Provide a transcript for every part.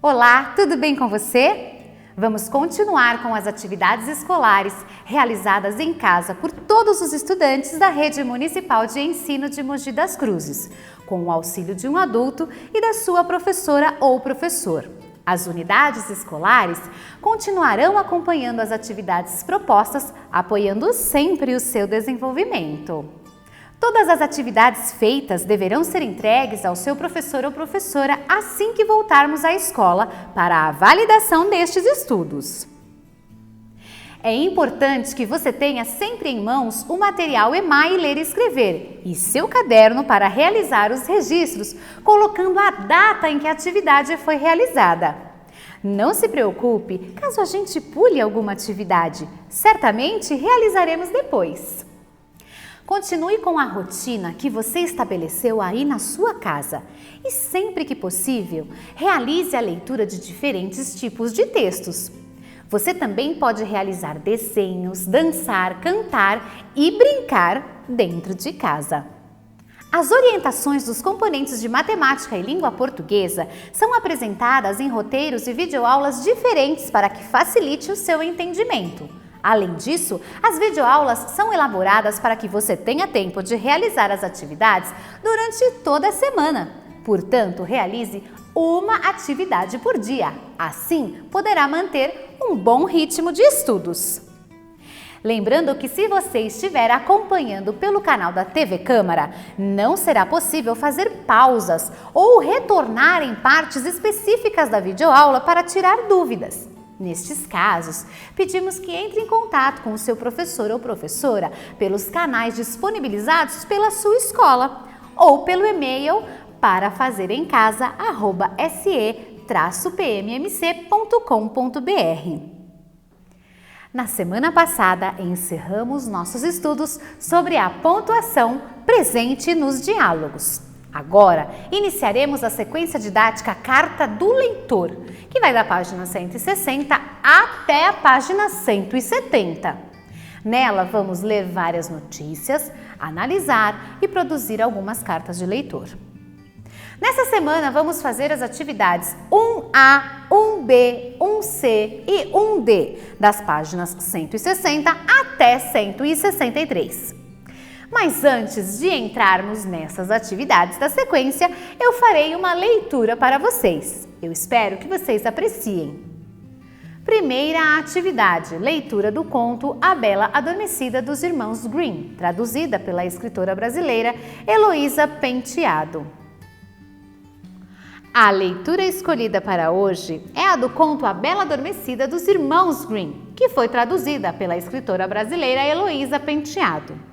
Olá, tudo bem com você? Vamos continuar com as atividades escolares realizadas em casa por todos os estudantes da Rede Municipal de Ensino de Mogi das Cruzes, com o auxílio de um adulto e da sua professora ou professor. As unidades escolares continuarão acompanhando as atividades propostas, apoiando sempre o seu desenvolvimento. Todas as atividades feitas deverão ser entregues ao seu professor ou professora assim que voltarmos à escola para a validação destes estudos. É importante que você tenha sempre em mãos o material EMAI Ler e Escrever e seu caderno para realizar os registros, colocando a data em que a atividade foi realizada. Não se preocupe caso a gente pule alguma atividade, certamente realizaremos depois. Continue com a rotina que você estabeleceu aí na sua casa e sempre que possível, realize a leitura de diferentes tipos de textos. Você também pode realizar desenhos, dançar, cantar e brincar dentro de casa. As orientações dos componentes de matemática e língua portuguesa são apresentadas em roteiros e videoaulas diferentes para que facilite o seu entendimento. Além disso, as videoaulas são elaboradas para que você tenha tempo de realizar as atividades durante toda a semana. Portanto, realize uma atividade por dia. Assim, poderá manter um bom ritmo de estudos. Lembrando que se você estiver acompanhando pelo canal da TV Câmara, não será possível fazer pausas ou retornar em partes específicas da videoaula para tirar dúvidas. Nestes casos, pedimos que entre em contato com o seu professor ou professora pelos canais disponibilizados pela sua escola ou pelo e-mail para fazerencasa@se-pmmc.com.br. Na semana passada, encerramos nossos estudos sobre a pontuação presente nos diálogos. Agora, iniciaremos a sequência didática Carta do Leitor, que vai da página 160 até a página 170. Nela, vamos ler várias notícias, analisar e produzir algumas cartas de leitor. Nessa semana, vamos fazer as atividades 1A, 1B, 1C e 1D, das páginas 160 até 163. Mas antes de entrarmos nessas atividades da sequência, eu farei uma leitura para vocês. Eu espero que vocês apreciem. Primeira atividade, leitura do conto A Bela Adormecida dos Irmãos Grimm, traduzida pela escritora brasileira Heloísa Penteado. A leitura escolhida para hoje é a do conto A Bela Adormecida dos Irmãos Grimm, que foi traduzida pela escritora brasileira Heloísa Penteado.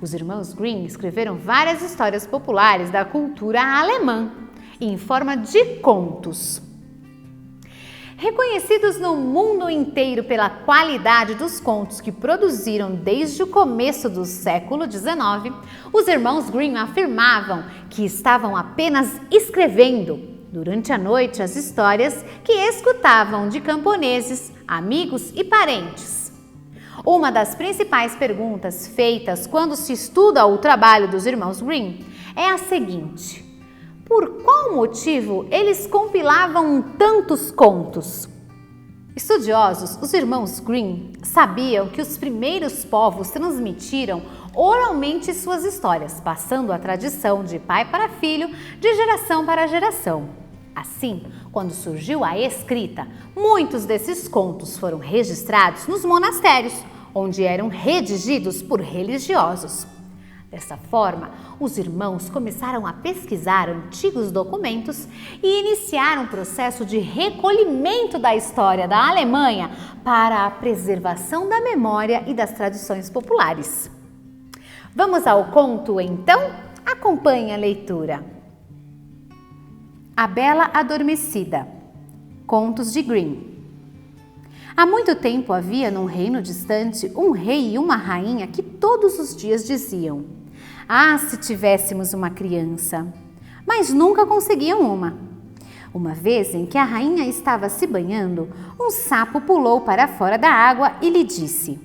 Os irmãos Grimm escreveram várias histórias populares da cultura alemã, em forma de contos. Reconhecidos no mundo inteiro pela qualidade dos contos que produziram desde o começo do século XIX, os irmãos Grimm afirmavam que estavam apenas escrevendo, durante a noite, as histórias que escutavam de camponeses, amigos e parentes. Uma das principais perguntas feitas quando se estuda o trabalho dos irmãos Grimm é a seguinte: por qual motivo eles compilavam tantos contos? Estudiosos, os irmãos Grimm sabiam que os primeiros povos transmitiram oralmente suas histórias, passando a tradição de pai para filho, de geração para geração. Assim, quando surgiu a escrita, muitos desses contos foram registrados nos monastérios, onde eram redigidos por religiosos. Dessa forma, os irmãos começaram a pesquisar antigos documentos e iniciaram um processo de recolhimento da história da Alemanha para a preservação da memória e das tradições populares. Vamos ao conto, então? Acompanhe a leitura. A Bela Adormecida. Contos de Grimm. Há muito tempo havia num reino distante um rei e uma rainha que todos os dias diziam: "Ah, se tivéssemos uma criança!" Mas nunca conseguiam uma. Uma vez em que a rainha estava se banhando, um sapo pulou para fora da água e lhe disse: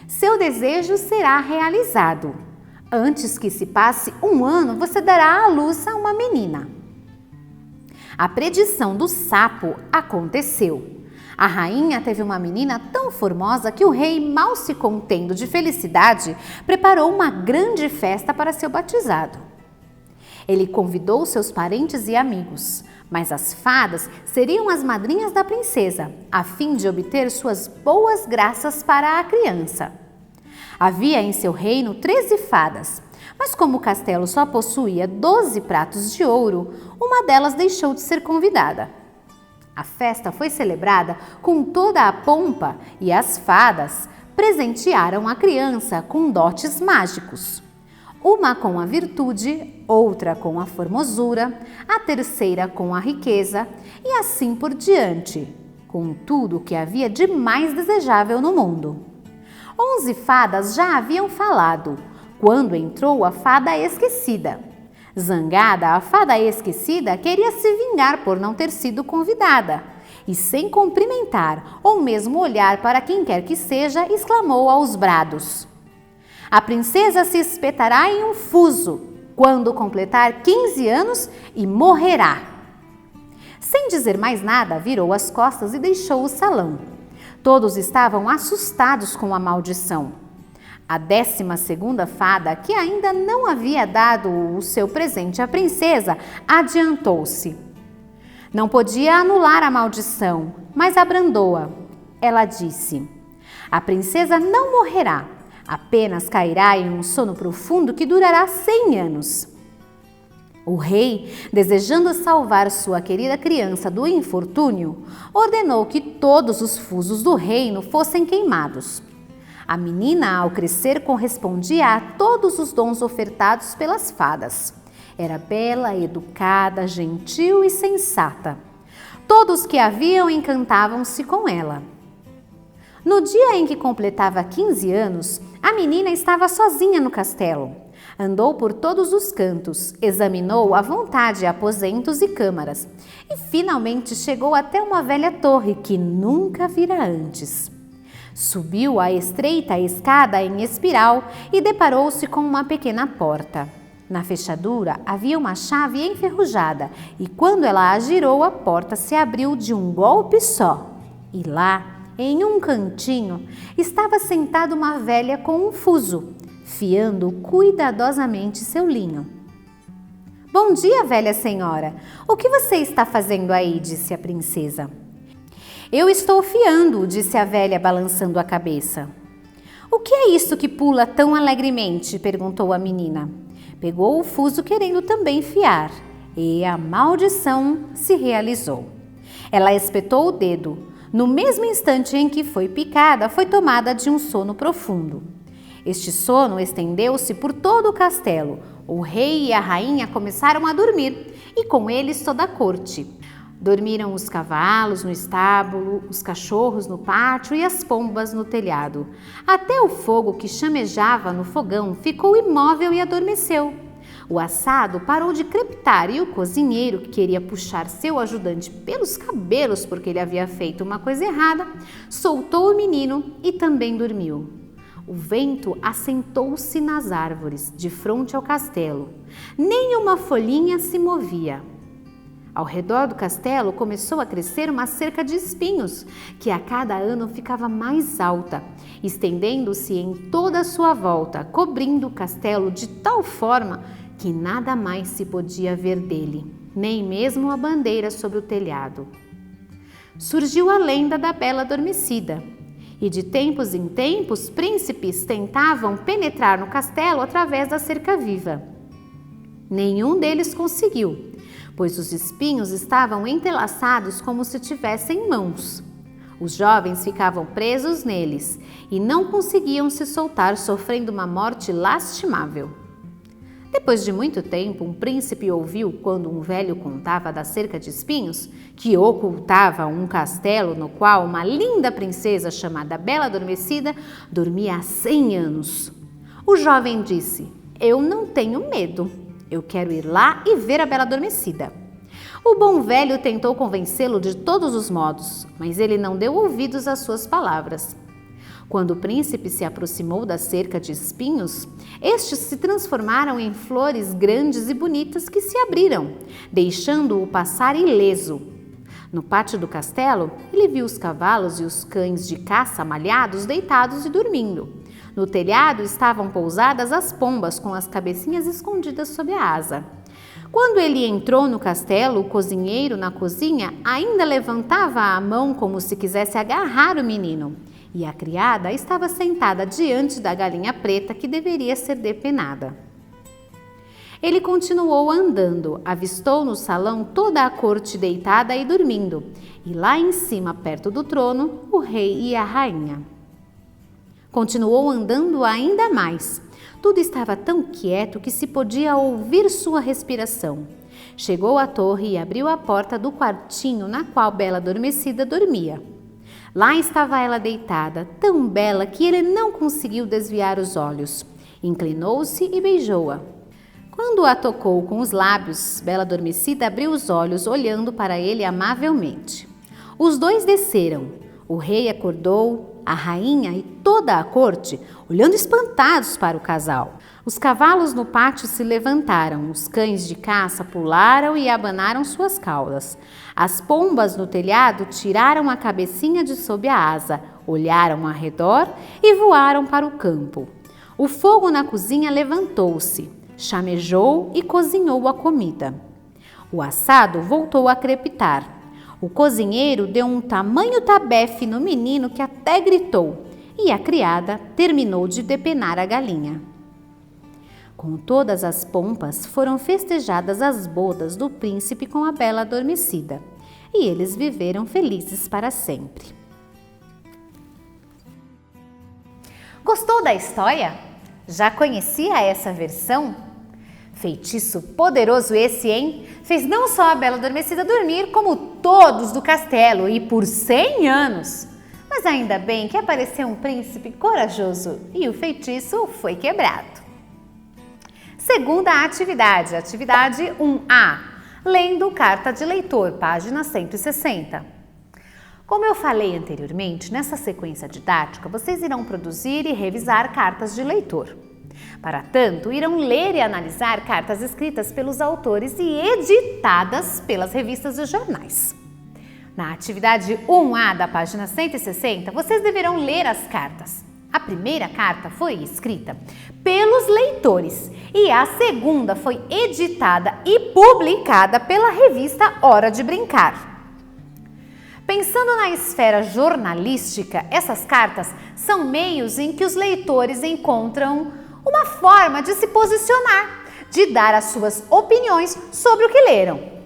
"Seu desejo será realizado. Antes que se passe um ano, você dará à luz a uma menina." A predição do sapo aconteceu. A rainha teve uma menina tão formosa que o rei, mal se contendo de felicidade, preparou uma grande festa para seu batizado. Ele convidou seus parentes e amigos, mas as fadas seriam as madrinhas da princesa, a fim de obter suas boas graças para a criança. Havia em seu reino 13 fadas, mas como o castelo só possuía 12 pratos de ouro, uma delas deixou de ser convidada. A festa foi celebrada com toda a pompa e as fadas presentearam a criança com dotes mágicos. Uma com a virtude, outra com a formosura, a terceira com a riqueza e assim por diante, com tudo o que havia de mais desejável no mundo. 11 fadas já haviam falado, quando entrou a fada esquecida. Zangada, a fada esquecida queria se vingar por não ter sido convidada e, sem cumprimentar ou mesmo olhar para quem quer que seja, exclamou aos brados: "A princesa se espetará em um fuso quando completar 15 anos e morrerá." Sem dizer mais nada, virou as costas e deixou o salão. Todos estavam assustados com a maldição. A 12ª fada, que ainda não havia dado o seu presente à princesa, adiantou-se. Não podia anular a maldição, mas abrandou-a. Ela disse: "A princesa não morrerá, apenas cairá em um sono profundo que durará 100 anos." O rei, desejando salvar sua querida criança do infortúnio, ordenou que todos os fusos do reino fossem queimados. A menina, ao crescer, correspondia a todos os dons ofertados pelas fadas. Era bela, educada, gentil e sensata. Todos que a viam encantavam-se com ela. No dia em que completava 15 anos, a menina estava sozinha no castelo. Andou por todos os cantos, examinou à vontade aposentos e câmaras e finalmente chegou até uma velha torre que nunca vira antes. Subiu a estreita escada em espiral e deparou-se com uma pequena porta. Na fechadura havia uma chave enferrujada e quando ela a girou, a porta se abriu de um golpe só. E lá, em um cantinho, estava sentada uma velha com um fuso, fiando cuidadosamente seu linho. "Bom dia, velha senhora. O que você está fazendo aí?" disse a princesa. "Eu estou fiando", disse a velha, balançando a cabeça. "O que é isso que pula tão alegremente?" perguntou a menina. Pegou o fuso querendo também fiar e a maldição se realizou. Ela espetou o dedo. No mesmo instante em que foi picada, foi tomada de um sono profundo. Este sono estendeu-se por todo o castelo. O rei e a rainha começaram a dormir e com eles toda a corte. Dormiram os cavalos no estábulo, os cachorros no pátio e as pombas no telhado. Até o fogo que chamejava no fogão ficou imóvel e adormeceu. O assado parou de crepitar e o cozinheiro, que queria puxar seu ajudante pelos cabelos porque ele havia feito uma coisa errada, soltou o menino e também dormiu. O vento assentou-se nas árvores, de frente ao castelo. Nem uma folhinha se movia. Ao redor do castelo começou a crescer uma cerca de espinhos, que a cada ano ficava mais alta, estendendo-se em toda a sua volta, cobrindo o castelo de tal forma que nada mais se podia ver dele, nem mesmo a bandeira sobre o telhado. Surgiu a lenda da Bela Adormecida, e de tempos em tempos príncipes tentavam penetrar no castelo através da cerca viva. Nenhum deles conseguiu, pois os espinhos estavam entrelaçados como se tivessem mãos. Os jovens ficavam presos neles e não conseguiam se soltar, sofrendo uma morte lastimável. Depois de muito tempo, um príncipe ouviu, quando um velho contava da cerca de espinhos, que ocultava um castelo no qual uma linda princesa chamada Bela Adormecida dormia há 100 anos. O jovem disse: "Eu não tenho medo. Eu quero ir lá e ver a Bela Adormecida." O bom velho tentou convencê-lo de todos os modos, mas ele não deu ouvidos às suas palavras. Quando o príncipe se aproximou da cerca de espinhos, estes se transformaram em flores grandes e bonitas que se abriram, deixando-o passar ileso. No pátio do castelo, ele viu os cavalos e os cães de caça malhados deitados e dormindo. No telhado estavam pousadas as pombas com as cabecinhas escondidas sob a asa. Quando ele entrou no castelo, o cozinheiro na cozinha ainda levantava a mão como se quisesse agarrar o menino. E a criada estava sentada diante da galinha preta que deveria ser depenada. Ele continuou andando, avistou no salão toda a corte deitada e dormindo, e lá em cima, perto do trono, o rei e a rainha. Continuou andando ainda mais. Tudo estava tão quieto que se podia ouvir sua respiração. Chegou à torre e abriu a porta do quartinho na qual Bela Adormecida dormia. Lá estava ela deitada, tão bela que ele não conseguiu desviar os olhos. Inclinou-se e beijou-a. Quando a tocou com os lábios, Bela Adormecida abriu os olhos, olhando para ele amavelmente. Os dois desceram. O rei acordou, a rainha e toda a corte, olhando espantados para o casal. Os cavalos no pátio se levantaram, os cães de caça pularam e abanaram suas caudas. As pombas no telhado tiraram a cabecinha de sob a asa, olharam ao redor e voaram para o campo. O fogo na cozinha levantou-se, chamejou e cozinhou a comida. O assado voltou a crepitar. O cozinheiro deu um tamanho tabefe no menino que até gritou, e a criada terminou de depenar a galinha. Com todas as pompas, foram festejadas as bodas do príncipe com a Bela Adormecida, e eles viveram felizes para sempre. Gostou da história? Já conhecia essa versão? Feitiço poderoso esse, hein? Fez não só a Bela Adormecida dormir, como todos do castelo, e por 100 anos. Mas ainda bem que apareceu um príncipe corajoso e o feitiço foi quebrado. Segunda atividade, atividade 1A, lendo carta de leitor, página 160. Como eu falei anteriormente, nessa sequência didática, vocês irão produzir e revisar cartas de leitor. Para tanto, irão ler e analisar cartas escritas pelos autores e editadas pelas revistas e jornais. Na atividade 1A da página 160, vocês deverão ler as cartas. A primeira carta foi escrita pelos leitores e a segunda foi editada e publicada pela revista Hora de Brincar. Pensando na esfera jornalística, essas cartas são meios em que os leitores encontram uma forma de se posicionar, de dar as suas opiniões sobre o que leram.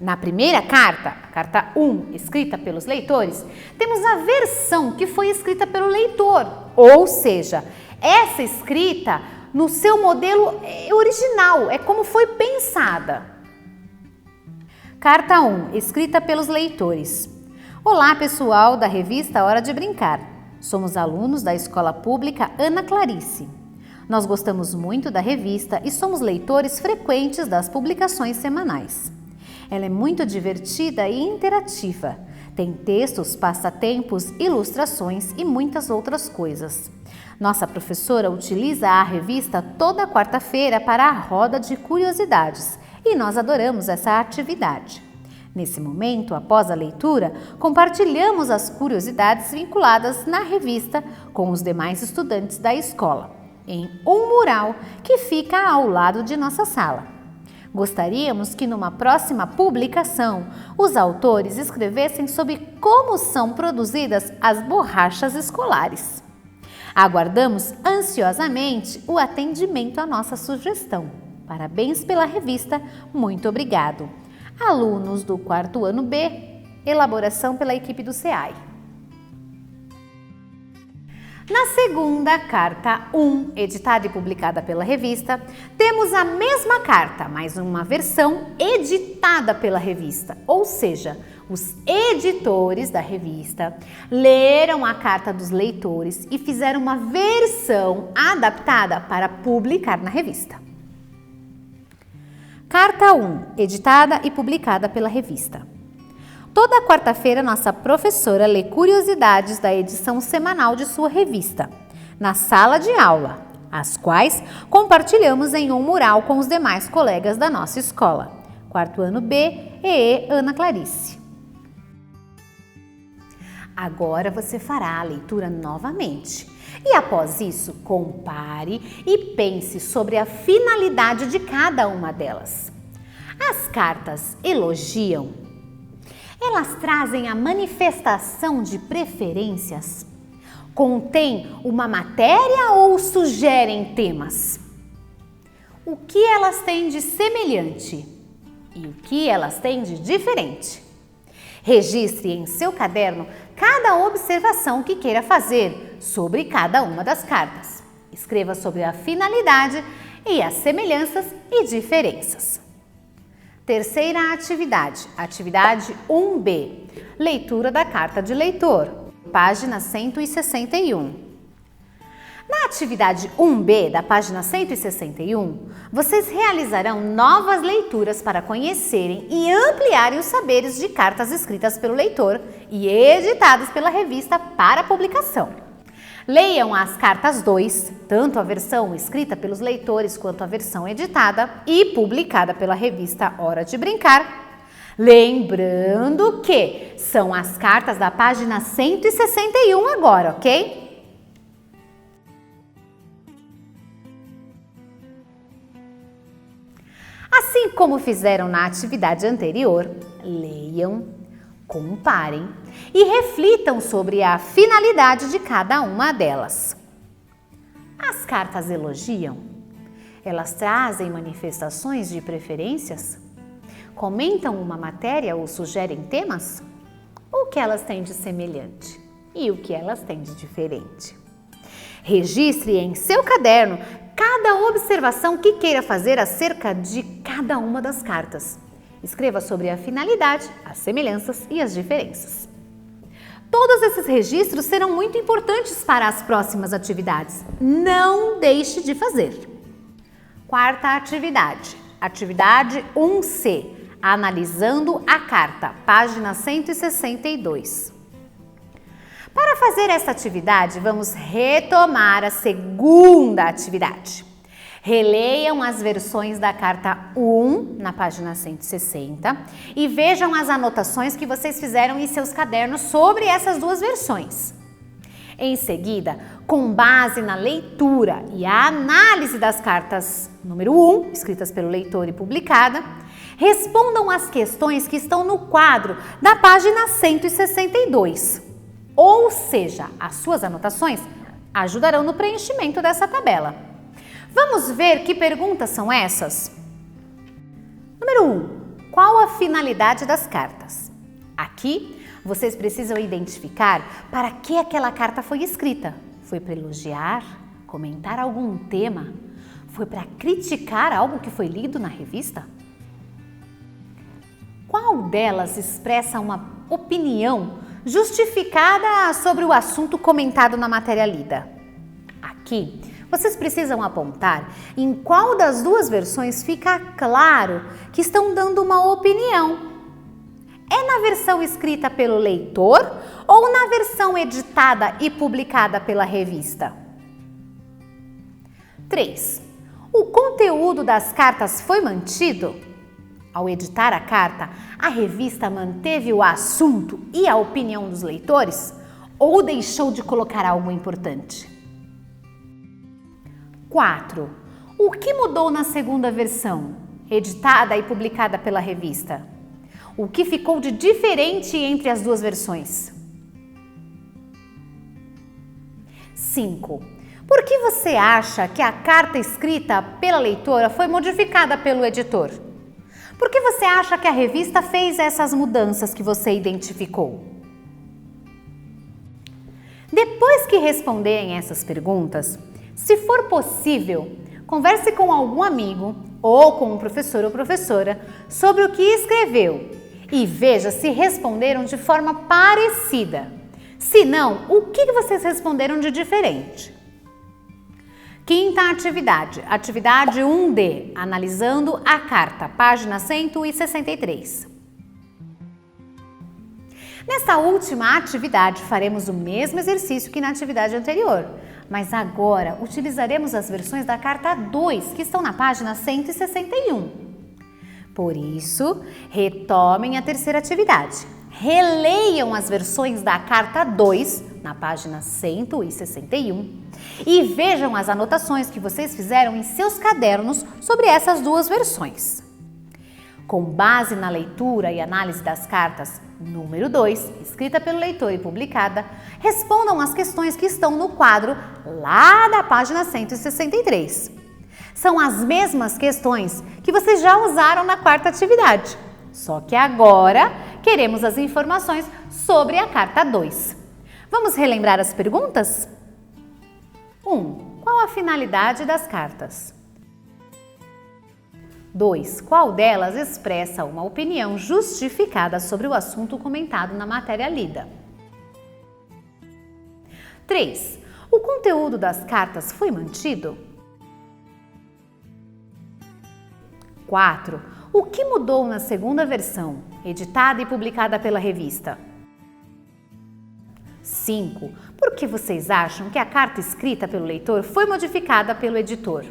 Na primeira carta, a carta 1, escrita pelos leitores, temos a versão que foi escrita pelo leitor, ou seja, essa escrita no seu modelo original, é como foi pensada. Carta 1, escrita pelos leitores. Olá, pessoal da revista Hora de Brincar. Somos alunos da Escola Pública Ana Clarice. Nós gostamos muito da revista e somos leitores frequentes das publicações semanais. Ela é muito divertida e interativa. Tem textos, passatempos, ilustrações e muitas outras coisas. Nossa professora utiliza a revista toda quarta-feira para a roda de curiosidades e nós adoramos essa atividade. Nesse momento, após a leitura, compartilhamos as curiosidades vinculadas na revista com os demais estudantes da escola, em um mural que fica ao lado de nossa sala. Gostaríamos que numa próxima publicação os autores escrevessem sobre como são produzidas as borrachas escolares. Aguardamos ansiosamente o atendimento à nossa sugestão. Parabéns pela revista, muito obrigado. Alunos do 4º ano B, elaboração pela equipe do SEAI. Na segunda carta 1, editada e publicada pela revista, temos a mesma carta, mas uma versão editada pela revista, ou seja, os editores da revista leram a carta dos leitores e fizeram uma versão adaptada para publicar na revista. Carta 1, editada e publicada pela revista. Toda quarta-feira, nossa professora lê curiosidades da edição semanal de sua revista, na sala de aula, as quais compartilhamos em um mural com os demais colegas da nossa escola. Quarto ano B, EE Ana Clarice. Agora você fará a leitura novamente. E após isso, compare e pense sobre a finalidade de cada uma delas. As cartas elogiam? Elas trazem a manifestação de preferências? Contêm uma matéria ou sugerem temas? O que elas têm de semelhante e o que elas têm de diferente? Registre em seu caderno cada observação que queira fazer sobre cada uma das cartas. Escreva sobre a finalidade e as semelhanças e diferenças. Terceira atividade, atividade 1B, leitura da carta de leitor, página 161. Na atividade 1B da página 161, vocês realizarão novas leituras para conhecerem e ampliarem os saberes de cartas escritas pelo leitor e editadas pela revista para publicação. Leiam as cartas 2, tanto a versão escrita pelos leitores quanto a versão editada e publicada pela revista Hora de Brincar. Lembrando que são as cartas da página 161 agora, ok? Assim como fizeram na atividade anterior, leiam, comparem e reflitam sobre a finalidade de cada uma delas. As cartas elogiam? Elas trazem manifestações de preferências? Comentam uma matéria ou sugerem temas? O que elas têm de semelhante e o que elas têm de diferente? Registre em seu caderno cada observação que queira fazer acerca de cada uma das cartas. Escreva sobre a finalidade, as semelhanças e as diferenças. Todos esses registros serão muito importantes para as próximas atividades. Não deixe de fazer. Quarta atividade, atividade 1C, analisando a carta, página 162. Para fazer essa atividade, vamos retomar a segunda atividade. Releiam as versões da carta 1 na página 160 e vejam as anotações que vocês fizeram em seus cadernos sobre essas duas versões. Em seguida, com base na leitura e a análise das cartas número 1, escritas pelo leitor e publicada, respondam as questões que estão no quadro da página 162. Ou seja, as suas anotações ajudarão no preenchimento dessa tabela. Vamos ver que perguntas são essas? Número 1. Qual a finalidade das cartas? Aqui, vocês precisam identificar para que aquela carta foi escrita. Foi para elogiar, comentar algum tema? Foi para criticar algo que foi lido na revista? Qual delas expressa uma opinião justificada sobre o assunto comentado na matéria lida? Aqui, vocês precisam apontar em qual das duas versões fica claro que estão dando uma opinião. É na versão escrita pelo leitor ou na versão editada e publicada pela revista? 3. O conteúdo das cartas foi mantido? Ao editar a carta, a revista manteve o assunto e a opinião dos leitores ou deixou de colocar algo importante? 4. O que mudou na segunda versão, editada e publicada pela revista? O que ficou de diferente entre as duas versões? 5. Por que você acha que a carta escrita pela leitora foi modificada pelo editor? Por que você acha que a revista fez essas mudanças que você identificou? Depois que responderem essas perguntas, se for possível, converse com algum amigo ou com um professor ou professora sobre o que escreveu e veja se responderam de forma parecida. Se não, o que vocês responderam de diferente? Quinta atividade, atividade 1D, analisando a carta, página 163. Nesta última atividade, faremos o mesmo exercício que na atividade anterior, mas agora utilizaremos as versões da carta 2, que estão na página 161. Por isso, retomem a terceira atividade. Releiam as versões da carta 2, na página 161, e vejam as anotações que vocês fizeram em seus cadernos sobre essas duas versões. Com base na leitura e análise das cartas número 2, escrita pelo leitor e publicada, respondam as questões que estão no quadro lá da página 163. São as mesmas questões que vocês já usaram na quarta atividade, só que agora queremos as informações sobre a carta 2. Vamos relembrar as perguntas? 1. Qual a finalidade das cartas? 2. Qual delas expressa uma opinião justificada sobre o assunto comentado na matéria lida? 3. O conteúdo das cartas foi mantido? 4. O que mudou na segunda versão, editada e publicada pela revista? 5. Por que vocês acham que a carta escrita pelo leitor foi modificada pelo editor?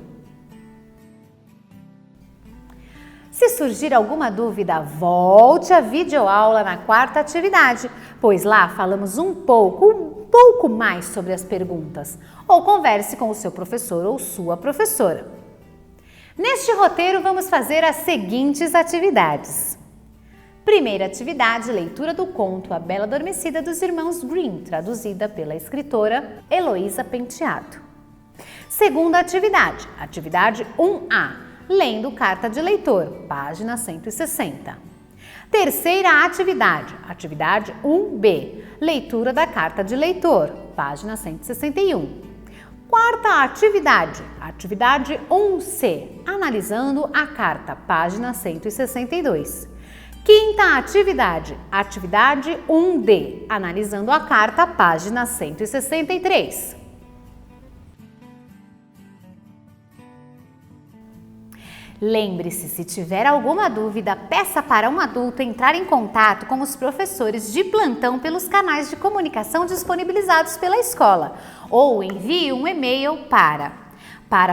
Se surgir alguma dúvida, volte à videoaula na quarta atividade, pois lá falamos um pouco mais sobre as perguntas, ou converse com o seu professor ou sua professora. Neste roteiro, vamos fazer as seguintes atividades. Primeira atividade, leitura do conto A Bela Adormecida dos Irmãos Grimm, traduzida pela escritora Heloísa Penteado. Segunda atividade, atividade 1A, lendo carta de leitor, página 160. Terceira atividade, atividade 1B, leitura da carta de leitor, página 161. Quarta atividade, atividade 1C, analisando a carta, página 162. Quinta atividade, atividade 1D, analisando a carta, página 163. Lembre-se, se tiver alguma dúvida, peça para um adulto entrar em contato com os professores de plantão pelos canais de comunicação disponibilizados pela escola ou envie um e-mail para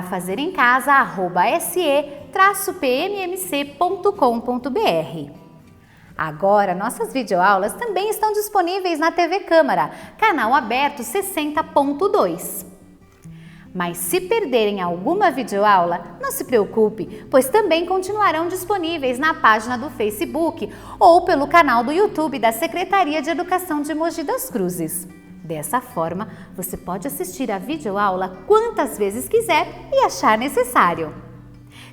fazerencasa@se-pmmc.com.br. Agora, nossas videoaulas também estão disponíveis na TV Câmara, canal aberto 60.2. Mas se perderem alguma videoaula, não se preocupe, pois também continuarão disponíveis na página do Facebook ou pelo canal do YouTube da Secretaria de Educação de Mogi das Cruzes. Dessa forma, você pode assistir a videoaula quantas vezes quiser e achar necessário.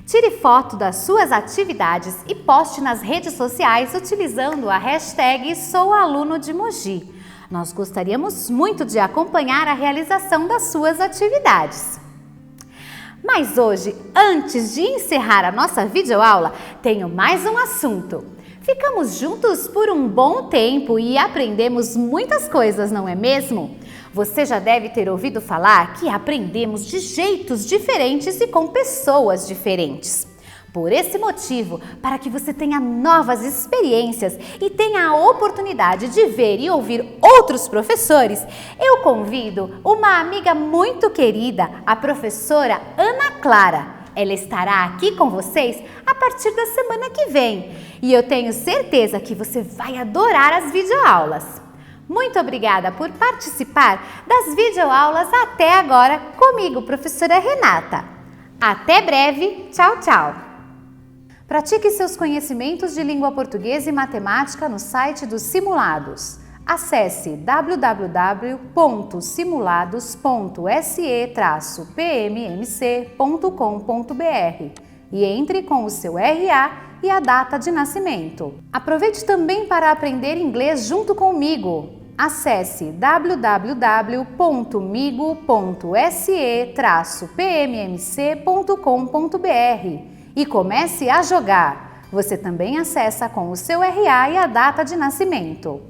Tire foto das suas atividades e poste nas redes sociais utilizando a hashtag #SouAlunoDeMogi. Nós gostaríamos muito de acompanhar a realização das suas atividades. Mas hoje, antes de encerrar a nossa videoaula, tenho mais um assunto. Ficamos juntos por um bom tempo e aprendemos muitas coisas, não é mesmo? Você já deve ter ouvido falar que aprendemos de jeitos diferentes e com pessoas diferentes. Por esse motivo, para que você tenha novas experiências e tenha a oportunidade de ver e ouvir outros professores, eu convido uma amiga muito querida, a professora Ana Clara. Ela estará aqui com vocês a partir da semana que vem e eu tenho certeza que você vai adorar as videoaulas. Muito obrigada por participar das videoaulas até agora comigo, professora Renata. Até breve, tchau, tchau! Pratique seus conhecimentos de língua portuguesa e matemática no site dos Simulados. Acesse www.simulados.se-pmmc.com.br e entre com o seu RA e a data de nascimento. Aproveite também para aprender inglês junto comigo. Acesse www.migo.se-pmmc.com.br e comece a jogar. Você também acessa com o seu RA e a data de nascimento.